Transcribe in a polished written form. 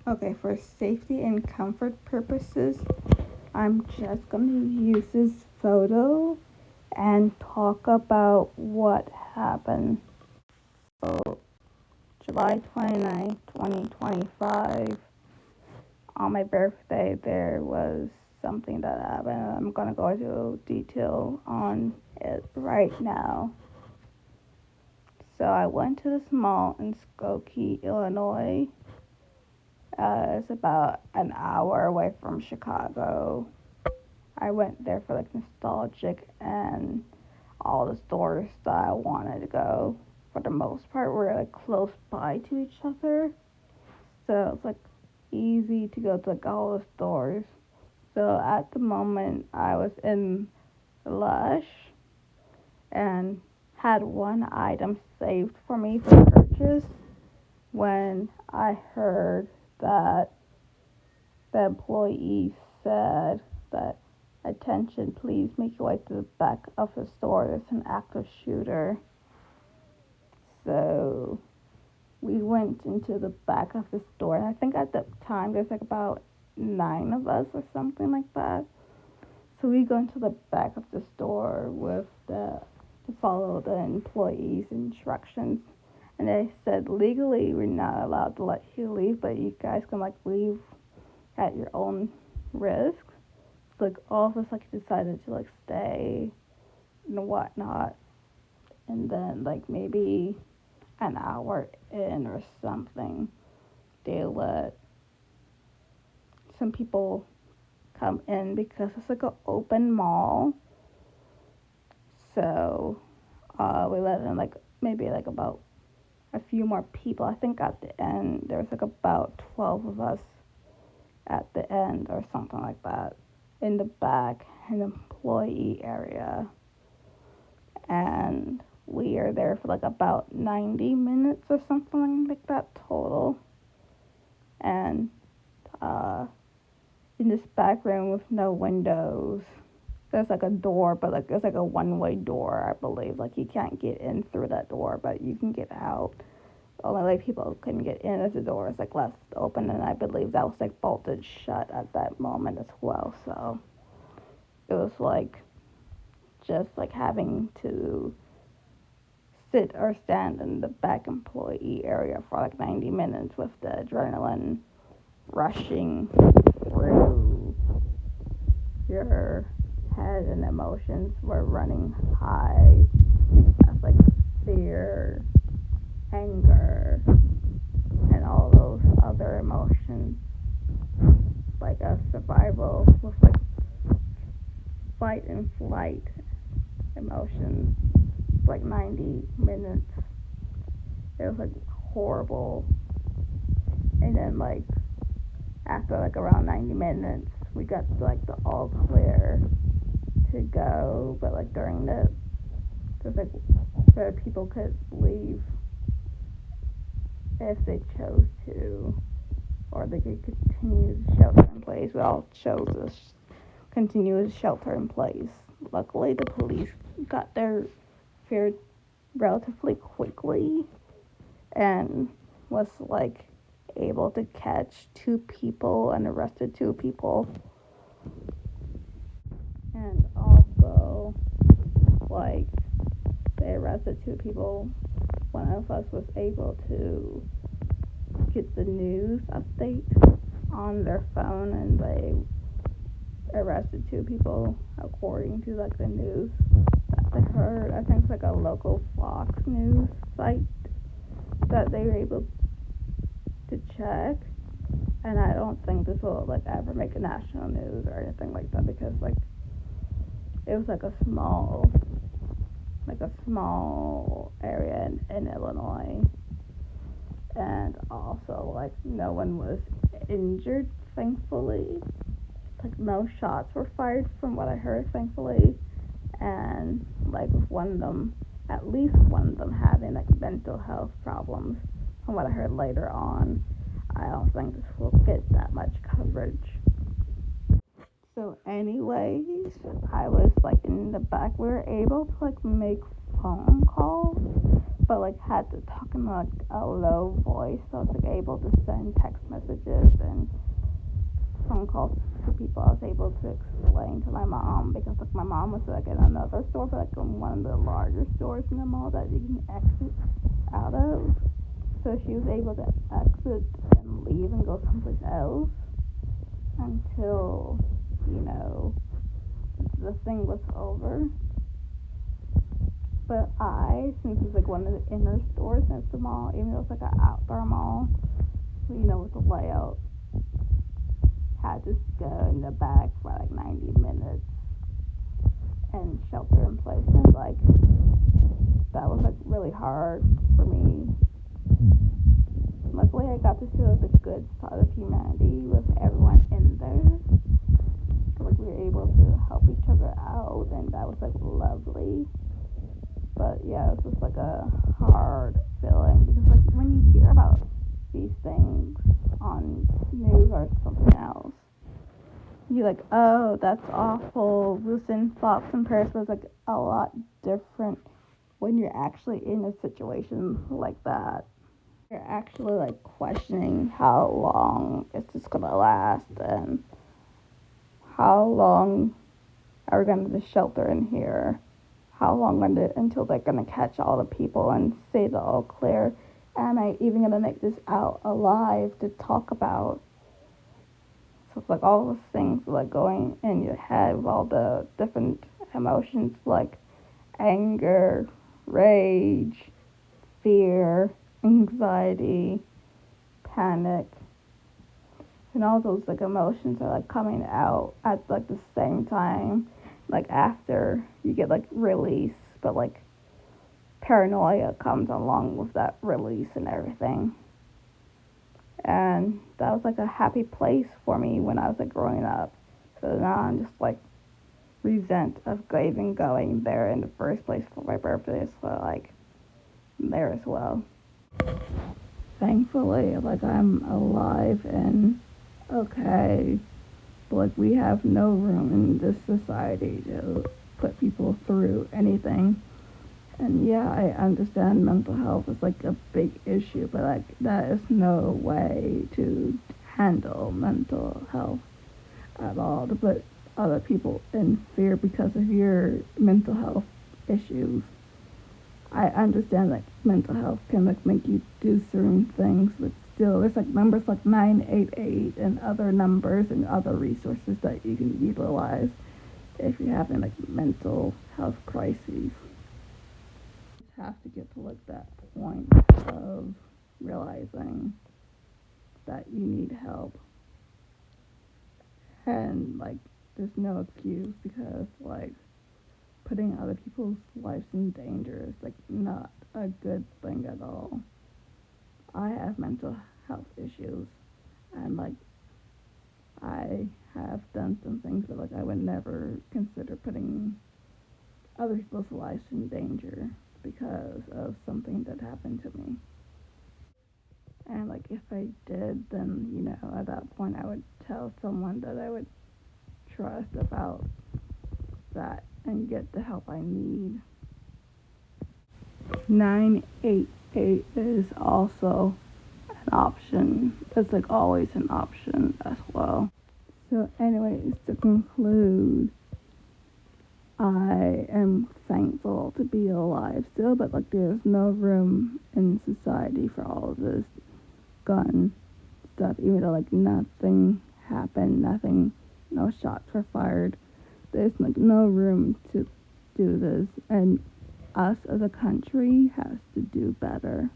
Okay, for safety and comfort purposes, I'm just going to use this photo and talk about what happened. So, July 29th, 2025, on my birthday, there was something that happened. I'm going to go into detail on it right now. So, I went to this mall in Skokie, Illinois. It's about an hour away from Chicago. I went there for like nostalgic, and all the stores that I wanted to go, for the most part, were like close by to each other. So it's like easy to go to like all the stores. So at the moment, I was in Lush and had one item saved for me for purchase when I heard that the employee said that, "Attention, please make your way to the back of the store. There's an active shooter." So we went into the back of the store, and I think at the time there's like about 9 of us or something like that. So we go into the back of the store with the to follow the employees' instructions, and they said legally we're not allowed to let you leave, but you guys can like leave at your own risk. So, like all of us like decided to like stay and whatnot, and then like maybe an hour in or something, they let some people come in because it's like an open mall. So we let in like maybe like about a few more people. I think at the end there was like about 12 of us at the end or something like that in the back in the employee area. And we are there for like about 90 minutes or something like that total. And uh, in this back room with no windows, there's like a door, but like it's like a one-way door, I believe. Like you can't get in through that door, but you can get out. The only way people couldn't get in is the door is like left open, and I believe that was like bolted shut at that moment as well. So it was like just like having to sit or stand in the back employee area for like 90 minutes with the adrenaline rushing through your head, and emotions were running high. That's like fear, anger, and all those other emotions, like a survival with like fight and flight emotions, like 90 minutes. It was like horrible. And then like after like around 90 minutes, we got like the all clear to go, but like during there's like where people could leave if they chose to, or they could continue to shelter in place. We all chose to continue to shelter in place. Luckily, the police got there fair relatively quickly and was like able to catch 2 people and arrested 2 people. And also, like, they arrested 2 people. One of us was able to get the news update on their phone, and they arrested 2 people according to like the news that they heard. I think it's like a local Fox News site that they were able to check. And I don't think this will like ever make a national news or anything like that, because like it was like a small area in Illinois, and also like no one was injured, thankfully. Like no shots were fired from what I heard, thankfully. And like with one of them, at least one of them having like mental health problems, from what I heard later on. I don't think this will get that much coverage. So anyways, I was like in the back. We were able to like make phone calls but like had to talk in like a low voice, so I was like able to send text messages and phone calls to people. I was able to explain to my mom because like my mom was like in another store, but like in one of the larger stores in the mall that you can exit out of. So she was able to exit and leave and go someplace else until, you know, the thing was over. But since it's like one of the inner stores at the mall, even though it's like an outdoor mall, you know, with the layout, had to go in the back for like 90 minutes and shelter in place. And like, that was like really hard for me. Luckily, I got to see like the good side of humanity with everyone in there. Like, we were able to help each other out, and that was like lovely. But yeah, it's just like a hard feeling because like when you hear about these things on news or something else, you're like, oh, that's awful. Losing thoughts and prayers was like a lot different when you're actually in a situation like that. You're actually like questioning how long is this gonna last and how long are we gonna shelter in here? How long until they're gonna catch all the people and say the all clear? Am I even gonna make this out alive to talk about? So it's like all those things like going in your head with all the different emotions like anger, rage, fear, anxiety, panic, and all those like emotions are like coming out at like the same time, like after you get like release, but like paranoia comes along with that release and everything. And that was like a happy place for me when I was like growing up. So now I'm just like resent of even going there in the first place for my birthday, so like there as well. Thankfully, like I'm alive and okay, but like we have no room in this society to put people through anything. And yeah, I understand mental health is like a big issue, but like that is no way to handle mental health at all. To put other people in fear because of your mental health issues. I understand that mental health can like make you do certain things, but still, there's like numbers like 988 and other numbers and other resources that you can utilize if you're having like mental health crises. Have to get to like that point of realizing that you need help and like there's no excuse because like putting other people's lives in danger is like not a good thing at all. I have mental health issues and like I have done some things that like I would never consider putting other people's lives in danger because of something that happened to me. And like if I did, then you know at that point I would tell someone that I would trust about that and get the help I need. 988 is also an option. It's like always an option as well. So, anyways, to conclude, I am thankful to be alive still, but like there's no room in society for all of this gun stuff, even though like nothing happened, no shots were fired. There's like no room to do this, and us as a country has to do better.